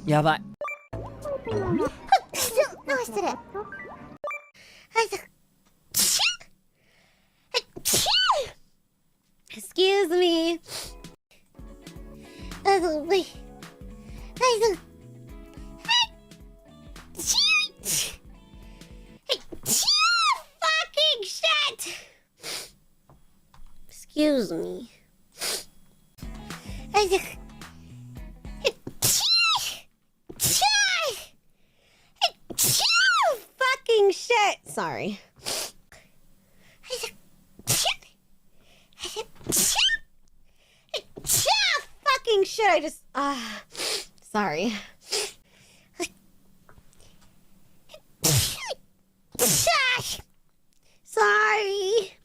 やばい。失礼。Excuse me. Fucking shit. Excuse me. Fucking shit. Sorry. Fucking shit. I just sorry. Sorry.